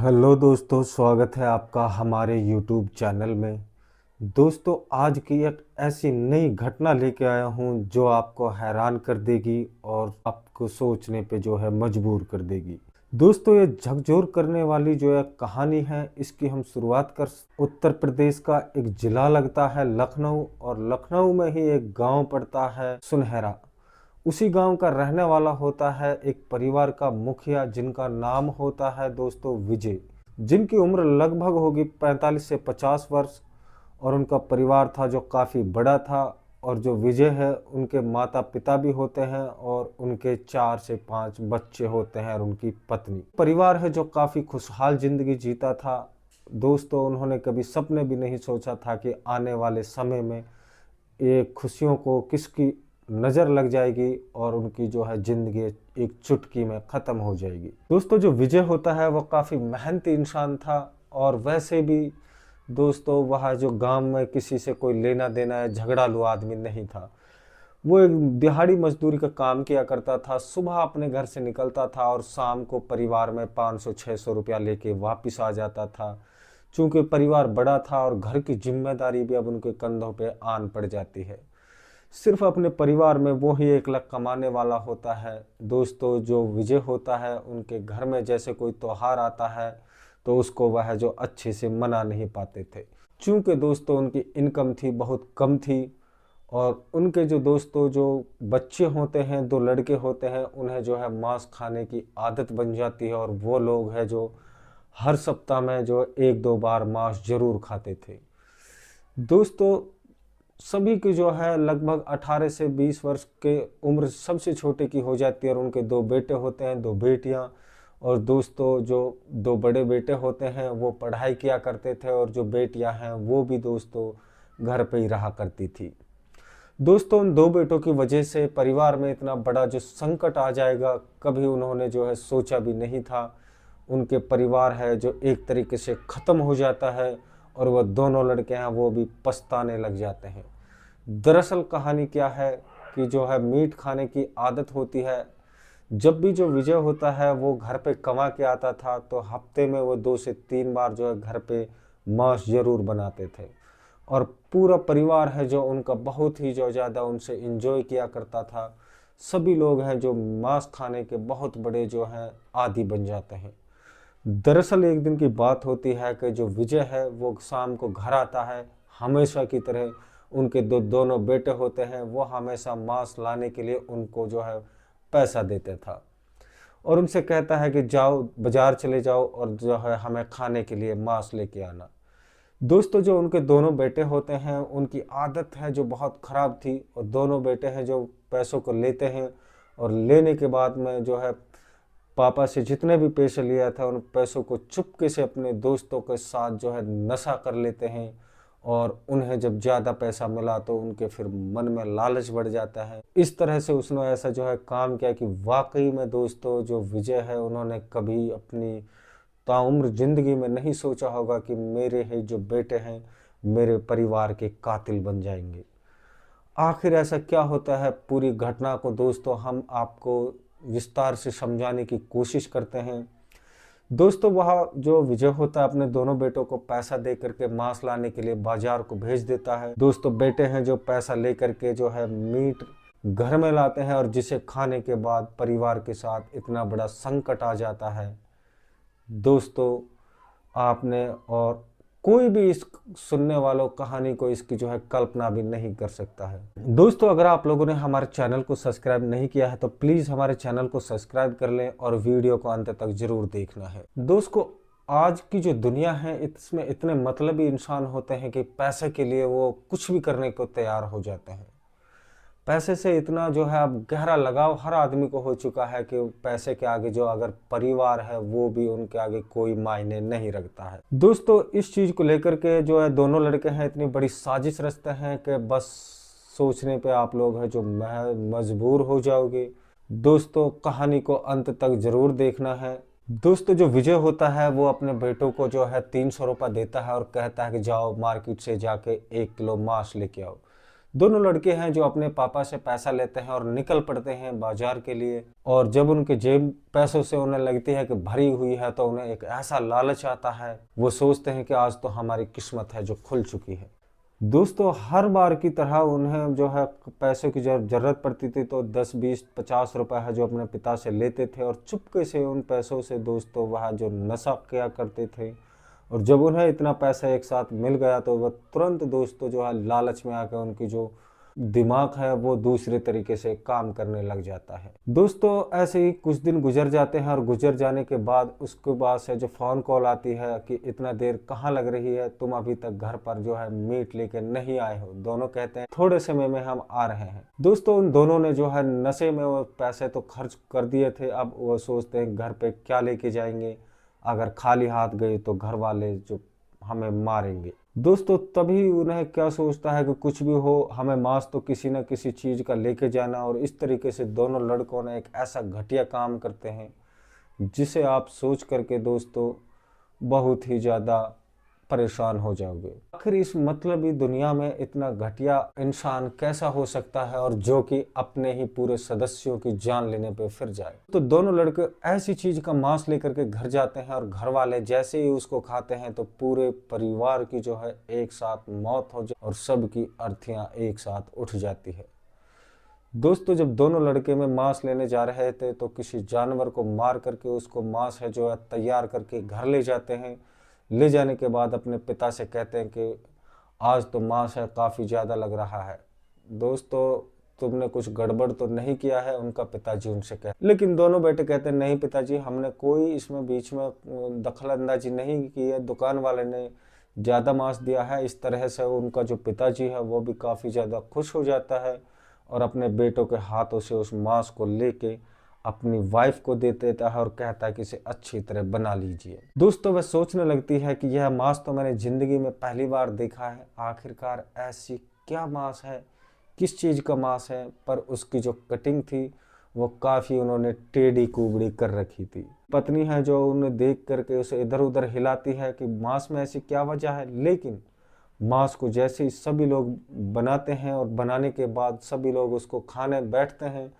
Hello दोस्तों, स्वागत है आपका हमारे यूट्यूब चैनल में। दोस्तों, आज की एक ऐसी नई घटना लेके आया हूँ जो आपको हैरान कर देगी और आपको सोचने पे जो है मजबूर कर देगी। दोस्तों, ये झकझोर करने वाली जो है कहानी है, इसकी हम शुरुआत कर उत्तर प्रदेश का एक जिला लगता है लखनऊ, और लखनऊ में ही एक गांव पड़ता है सुनहरा। उसी गांव का रहने वाला होता है एक परिवार का मुखिया, जिनका नाम होता है दोस्तों विजय, जिनकी उम्र लगभग होगी 45 से 50 वर्ष। और उनका परिवार था जो काफ़ी बड़ा था, और जो विजय है उनके माता पिता भी होते हैं और उनके 4 से 5 बच्चे होते हैं और उनकी पत्नी। परिवार है जो काफ़ी खुशहाल जिंदगी जीता था। दोस्तों, उन्होंने कभी सपने भी नहीं सोचा था कि आने वाले समय में ये खुशियों को किसकी नज़र लग जाएगी और उनकी जो है ज़िंदगी एक चुटकी में ख़त्म हो जाएगी। दोस्तों, जो विजय होता है वो काफ़ी मेहनती इंसान था, और वैसे भी दोस्तों वह जो गांव में किसी से कोई लेना देना है, झगड़ालू आदमी नहीं था। वो एक दिहाड़ी मजदूरी का काम किया करता था। सुबह अपने घर से निकलता था और शाम को परिवार में 500-600 रुपया लेके वापस आ जाता था। चूँकि परिवार बड़ा था और घर की जिम्मेदारी भी अब उनके कंधों पे आन पड़ जाती है। सिर्फ अपने परिवार में वो ही 1 लाख कमाने वाला होता है। दोस्तों, जो विजय होता है उनके घर में जैसे कोई त्योहार आता है तो उसको वह जो अच्छे से मना नहीं पाते थे, क्योंकि दोस्तों उनकी इनकम थी बहुत कम थी। और उनके जो दोस्तों जो बच्चे होते हैं, 2 लड़के होते हैं, उन्हें जो है मांस खाने की आदत बन जाती है, और वो लोग हैं जो हर सप्ताह में जो 1-2 बार मांस जरूर खाते थे। दोस्तों, सभी की जो है लगभग 18 से 20 वर्ष के उम्र सबसे छोटे की हो जाती है, और उनके 2 बेटे होते हैं, 2 बेटियां। और दोस्तों, जो 2 बड़े बेटे होते हैं वो पढ़ाई किया करते थे, और जो बेटियां हैं वो भी दोस्तों घर पे ही रहा करती थी। दोस्तों, उन 2 बेटों की वजह से परिवार में इतना बड़ा जो संकट आ जाएगा, कभी उन्होंने जो है सोचा भी नहीं था। उनके परिवार है जो एक तरीके से ख़त्म हो जाता है, और वह दोनों लड़के हैं वो भी पछताने लग जाते हैं। दरअसल कहानी क्या है कि जो है मीट खाने की आदत होती है। जब भी जो विजय होता है वो घर पे कमा के आता था, तो हफ्ते में वो 2 से 3 बार जो है घर पे मांस जरूर बनाते थे, और पूरा परिवार है जो उनका बहुत ही जो ज़्यादा उनसे एंजॉय किया करता था। सभी लोग हैं जो मांस खाने के बहुत बड़े जो हैं आदी बन जाते हैं। दरअसल एक दिन की बात होती है कि जो विजय है वो शाम को घर आता है। हमेशा की तरह उनके दोनों बेटे होते हैं, वो हमेशा मांस लाने के लिए उनको जो है पैसा देते था, और उनसे कहता है कि जाओ बाजार चले जाओ और जो है हमें खाने के लिए मांस लेके आना। दोस्तों, जो उनके दोनों बेटे होते हैं उनकी आदत है जो बहुत ख़राब थी, और दोनों बेटे हैं जो पैसों को लेते हैं, और लेने के बाद में जो है पापा से जितने भी पैसे लिया था उन पैसों को चुपके से अपने दोस्तों के साथ जो है नशा कर लेते हैं। और उन्हें जब ज़्यादा पैसा मिला तो उनके फिर मन में लालच बढ़ जाता है। इस तरह से उसने ऐसा जो है काम किया कि वाकई में दोस्तों जो विजय है उन्होंने कभी अपनी ताउम्र जिंदगी में नहीं सोचा होगा कि मेरे ही जो बेटे हैं मेरे परिवार के कातिल बन जाएंगे। आखिर ऐसा क्या होता है, पूरी घटना को दोस्तों हम आपको विस्तार से समझाने की कोशिश करते हैं। दोस्तों, वह जो विजय होता है अपने दोनों बेटों को पैसा दे करके मांस लाने के लिए बाजार को भेज देता है। दोस्तों, बेटे हैं जो पैसा ले करके जो है मीट घर में लाते हैं, और जिसे खाने के बाद परिवार के साथ इतना बड़ा संकट आ जाता है दोस्तों, आपने और कोई भी इस सुनने वालों कहानी को इसकी जो है कल्पना भी नहीं कर सकता है। दोस्तों, अगर आप लोगों ने हमारे चैनल को सब्सक्राइब नहीं किया है तो प्लीज़ हमारे चैनल को सब्सक्राइब कर लें, और वीडियो को अंत तक जरूर देखना है। दोस्तों, आज की जो दुनिया है इसमें इतने मतलबी इंसान होते हैं कि पैसे के लिए वो कुछ भी करने को तैयार हो जाते हैं। पैसे से इतना जो है अब गहरा लगाव हर आदमी को हो चुका है कि पैसे के आगे जो अगर परिवार है वो भी उनके आगे कोई मायने नहीं रखता है। दोस्तों, इस चीज़ को लेकर के जो है दोनों लड़के हैं इतनी बड़ी साजिश रचते हैं कि बस सोचने पे आप लोग हैं जो मजबूर हो जाओगे। दोस्तों, कहानी को अंत तक जरूर देखना है। दोस्तों, जो विजय होता है वो अपने बेटों को जो है 300 रुपये देता है और कहता है कि जाओ मार्केट से जाके 1 किलो मांस लेके आओ। दोनों लड़के हैं जो अपने पापा से पैसा लेते हैं और निकल पड़ते हैं बाजार के लिए। और जब उनके जेब पैसों से उन्हें लगती है कि भरी हुई है तो उन्हें एक ऐसा लालच आता है, वो सोचते हैं कि आज तो हमारी किस्मत है जो खुल चुकी है। दोस्तों हर बार की तरह उन्हें जो है पैसों की जरूरत पड़ती थी तो 10 20 50 रुपए है जो अपने पिता से लेते थे और चुपके से उन पैसों से दोस्तों वह जो नशा किया करते थे। और जब उन्हें इतना पैसा एक साथ मिल गया तो वह तुरंत दोस्तों जो है लालच में आकर उनकी जो दिमाग है वो दूसरे तरीके से काम करने लग जाता है। दोस्तों ऐसे ही कुछ दिन गुजर जाते हैं और गुजर जाने के बाद उसके बाद से जो फ़ोन कॉल आती है कि इतना देर कहाँ लग रही है, तुम अभी तक घर पर जो है मीट लेकर नहीं आए हो। दोनों कहते हैं थोड़े समय में हम आ रहे हैं। दोस्तों उन दोनों ने जो है नशे में वो पैसे तो खर्च कर दिए थे, अब वो सोचते हैं घर पे क्या लेके जाएंगे, अगर खाली हाथ गए तो घर वाले जो हमें मारेंगे। दोस्तों तभी उन्हें क्या सोचता है कि कुछ भी हो हमें मांस तो किसी न किसी चीज़ का लेके जाना। और इस तरीके से दोनों लड़कों ने एक ऐसा घटिया काम करते हैं जिसे आप सोच करके दोस्तों बहुत ही ज़्यादा परेशान हो जाओगे। आखिर इस मतलबी दुनिया में इतना घटिया इंसान कैसा हो सकता है और जो कि अपने ही पूरे सदस्यों की जान लेने पे फिर जाए। तो दोनों लड़के ऐसी चीज का मांस लेकर के घर जाते हैं और घर वाले जैसे ही उसको खाते हैं तो पूरे परिवार की जो है एक साथ मौत हो जाए और सबकी अर्थियां एक साथ उठ जाती है। दोस्तों जब दोनों लड़के में मांस लेने जा रहे थे तो किसी जानवर को मार करके उसको मांस है जो है तैयार करके घर ले जाते हैं। ले जाने के बाद अपने पिता से कहते हैं कि आज तो मांस है काफ़ी ज़्यादा लग रहा है, दोस्तों तुमने कुछ गड़बड़ तो नहीं किया है, उनका पिताजी उनसे कहते। लेकिन दोनों बेटे कहते हैं नहीं पिताजी, हमने कोई इसमें बीच में दखल अंदाजी नहीं की है, दुकान वाले ने ज़्यादा मांस दिया है। इस तरह से उनका जो पिताजी है वो भी काफ़ी ज़्यादा खुश हो जाता है और अपने बेटों के हाथों से उस मांस को लेके अपनी वाइफ को दे देता है और कहता है कि इसे अच्छी तरह बना लीजिए। दोस्तों वह सोचने लगती है कि यह मांस तो मैंने जिंदगी में पहली बार देखा है, आखिरकार ऐसी क्या मांस है, किस चीज़ का मांस है। पर उसकी जो कटिंग थी वो काफ़ी उन्होंने टेढ़ी कुबड़ी कर रखी थी। पत्नी है जो उन्हें देख करके उसे इधर उधर हिलाती है कि मांस में ऐसी क्या वजह है। लेकिन मांस को जैसे ही सभी लोग बनाते हैं और बनाने के बाद सभी लोग उसको खाने बैठते हैं,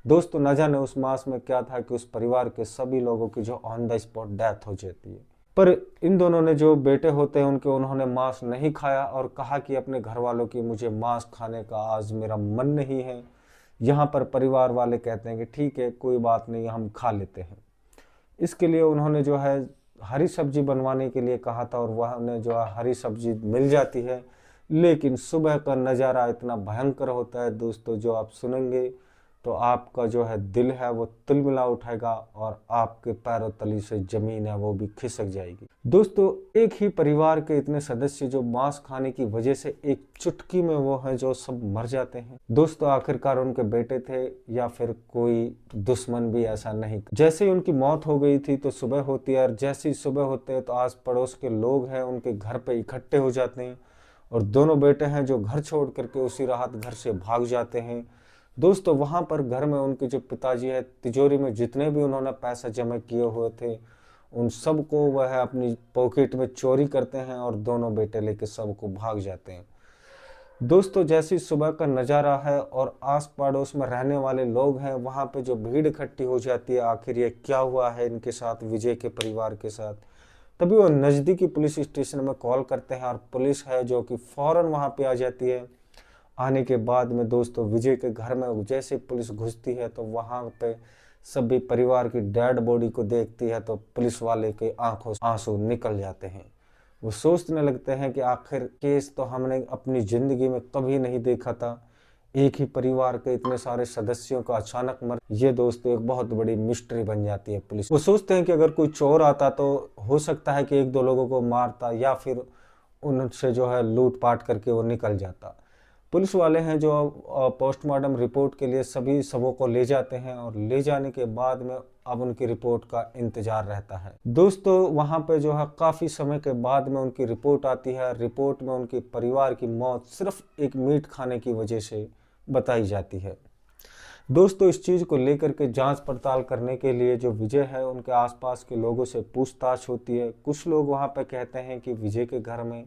दोस्तों न जाने उस मांस में क्या था कि उस परिवार के सभी लोगों की जो ऑन द स्पॉट डेथ हो जाती है। पर इन दोनों ने जो बेटे होते हैं उनके उन्होंने मांस नहीं खाया और कहा कि अपने घर वालों की मुझे मांस खाने का आज मेरा मन नहीं है। यहाँ पर परिवार वाले कहते हैं कि ठीक है कोई बात नहीं हम खा लेते हैं। इसके लिए उन्होंने जो है हरी सब्जी बनवाने के लिए कहा था और वह उन्हें जो है हरी सब्जी मिल जाती है। लेकिन सुबह का नज़ारा इतना भयंकर होता है दोस्तों, जो आप सुनेंगे तो आपका जो है दिल है वो तिलमिला उठाएगा और आपके पैरों तली से जमीन है वो भी खिसक जाएगी। दोस्तों एक ही परिवार के इतने सदस्य जो मांस खाने की वजह से एक चुटकी में वो है जो सब मर जाते हैं। दोस्तों आखिरकार उनके बेटे थे या फिर कोई दुश्मन भी ऐसा नहीं। जैसे ही उनकी मौत हो गई थी तो सुबह होती है और जैसे ही सुबह होते हैं तो आस पड़ोस के लोग हैं उनके घर पे इकट्ठे हो जाते हैं और दोनों बेटे हैं जो घर छोड़ करके उसी रात घर से भाग जाते हैं। दोस्तों वहां पर घर में उनके जो पिताजी है तिजोरी में जितने भी उन्होंने पैसा जमा किए हुए थे उन सब को वह अपनी पॉकेट में चोरी करते हैं और दोनों बेटे लेके सबको भाग जाते हैं। दोस्तों जैसी सुबह का नज़ारा है और आस पड़ोस में रहने वाले लोग हैं वहां पे जो भीड़ इकट्ठी हो जाती है, आखिर ये क्या हुआ है इनके साथ, विजय के परिवार के साथ। तभी वो नज़दीकी पुलिस स्टेशन में कॉल करते हैं और पुलिस है जो कि फौरन वहां पे आ जाती है। आने के बाद में दोस्तों विजय के घर में जैसे पुलिस घुसती है तो वहां पे सभी परिवार की डेड बॉडी को देखती है तो पुलिस वाले के आंखों से आंसू निकल जाते हैं। वो सोचने लगते हैं कि आखिर केस तो हमने अपनी जिंदगी में कभी नहीं देखा था, एक ही परिवार के इतने सारे सदस्यों का अचानक मर। ये दोस्तों एक बहुत बड़ी मिस्ट्री बन जाती है पुलिस। वो सोचते हैं कि अगर कोई चोर आता तो हो सकता है कि एक दो लोगों को मारता या फिर उनसे जो है लूट पाट करके वो निकल जाता। पुलिस वाले हैं जो पोस्टमार्टम रिपोर्ट के लिए सभी शवों को ले जाते हैं और ले जाने के बाद में अब उनकी रिपोर्ट का इंतजार रहता है। दोस्तों वहां पे जो है काफ़ी समय के बाद में उनकी रिपोर्ट आती है। रिपोर्ट में उनके परिवार की मौत सिर्फ एक मीट खाने की वजह से बताई जाती है। दोस्तों इस चीज़ को लेकर के जांच पड़ताल करने के लिए जो विजय है उनके आसपास के लोगों से पूछताछ होती है। कुछ लोग वहां पे कहते हैं कि विजय के घर में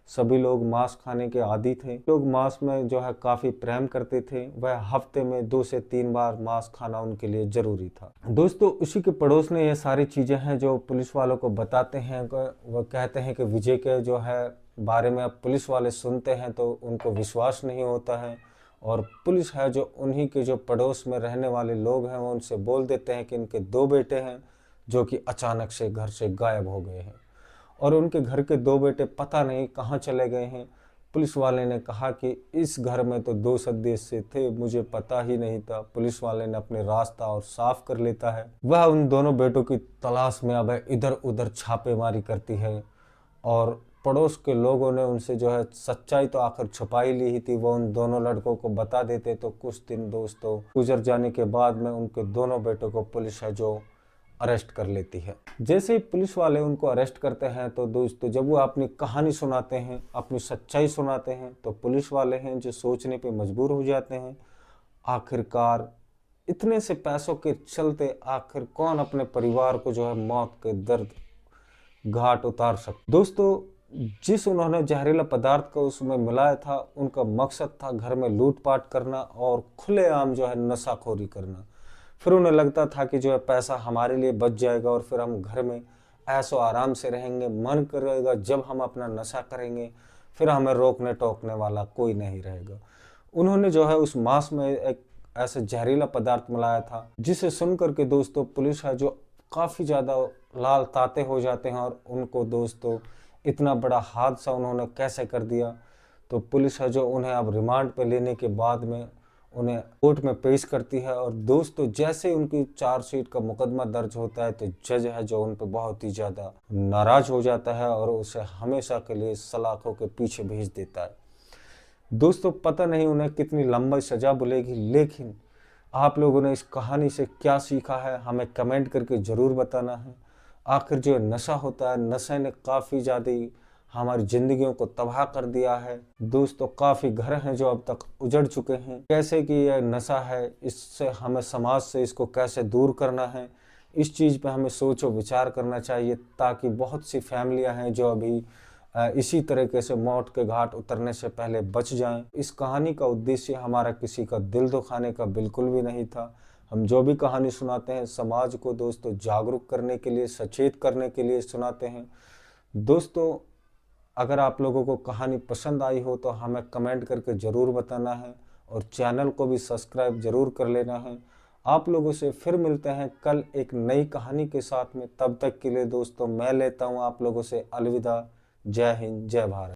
सभी लोग मांस खाने के आदी थे। लोग मांस में जो है काफ़ी प्रेम करते थे। वह हफ्ते में 2 से 3 बार मांस खाना उनके लिए ज़रूरी था। दोस्तों, उसी के पड़ोस में ये सारी चीज़ें हैं जो पुलिस वालों को बताते हैं। वह कहते हैं कि विजय के जो है बारे में अब पुलिस वाले सुनते हैं तो उनको विश्वास नहीं होता है, और पुलिस है जो उन्हीं के जो पड़ोस में रहने वाले लोग हैं वो उनसे बोल देते हैं कि इनके 2 बेटे हैं जो कि अचानक से घर से गायब हो गए हैं, और उनके घर के 2 बेटे पता नहीं कहाँ चले गए हैं। पुलिस वाले ने कहा कि इस घर में तो 2 सदस्य थे, मुझे पता ही नहीं था। पुलिस वाले ने अपने रास्ता और साफ कर लेता है। वह उन दोनों बेटों की तलाश में अब इधर उधर छापेमारी करती है, और पड़ोस के लोगों ने उनसे जो है सच्चाई तो आखिर छुपा ही ली ही थी। वो उन दोनों लड़कों को बता देते तो कुछ दिन दोस्तों गुजर जाने के बाद में उनके दोनों बेटों को पुलिस है जो अरेस्ट कर लेती है। जैसे ही पुलिस वाले उनको अरेस्ट करते हैं तो दोस्तों जब वो अपनी कहानी सुनाते हैं, अपनी सच्चाई सुनाते हैं, तो पुलिस वाले हैं जो सोचने पे मजबूर हो जाते हैं, आखिरकार इतने से पैसों के चलते आखिर कौन अपने परिवार को जो है मौत के दर्द घाट उतार सकता। दोस्तों, जिस उन्होंने जहरीला पदार्थ को उसमें मिलाया था, उनका मकसद था घर में लूटपाट करना और खुलेआम जो है नशाखोरी करना। फिर उन्हें लगता था कि जो है पैसा हमारे लिए बच जाएगा और फिर हम घर में ऐशो आराम से रहेंगे, मन करेगा जब हम अपना नशा करेंगे, फिर हमें रोकने टोकने वाला कोई नहीं रहेगा। उन्होंने जो है उस मांस में एक ऐसे जहरीला पदार्थ मिलाया था जिसे सुन करके दोस्तों पुलिस है जो काफ़ी ज़्यादा लाल ताते हो जाते हैं, और उनको दोस्तों इतना बड़ा हादसा उन्होंने कैसे कर दिया। तो पुलिस है जो उन्हें अब रिमांड पे लेने के बाद में उन्हें कोर्ट में पेश करती है, और दोस्तों जैसे उनकी चार्जशीट का मुकदमा दर्ज होता है तो जज है जो उन पर बहुत ही ज़्यादा नाराज हो जाता है और उसे हमेशा के लिए सलाखों के पीछे भेज देता है। दोस्तों, पता नहीं उन्हें कितनी लंबी सजा मिलेगी, लेकिन आप लोगों ने इस कहानी से क्या सीखा है हमें कमेंट करके ज़रूर बताना है। आखिर जो नशा होता है, नशे ने काफ़ी ज़्यादा हमारी ज़िंदगियों को तबाह कर दिया है। दोस्तों, काफ़ी घर हैं जो अब तक उजड़ चुके हैं। कैसे कि यह नशा है, इससे हमें समाज से इसको कैसे दूर करना है, इस चीज़ पे हमें सोचो विचार करना चाहिए, ताकि बहुत सी फैमिलियां हैं जो अभी इसी तरीके से मौत के घाट उतरने से पहले बच जाएं। इस कहानी का उद्देश्य हमारा किसी का दिल दुखाने का बिल्कुल भी नहीं था। हम जो भी कहानी सुनाते हैं समाज को दोस्तों जागरूक करने के लिए, सचेत करने के लिए सुनाते हैं। दोस्तों, अगर आप लोगों को कहानी पसंद आई हो तो हमें कमेंट करके ज़रूर बताना है, और चैनल को भी सब्सक्राइब ज़रूर कर लेना है। आप लोगों से फिर मिलते हैं कल एक नई कहानी के साथ में। तब तक के लिए दोस्तों मैं लेता हूँ आप लोगों से अलविदा। जय हिंद, जय भारत।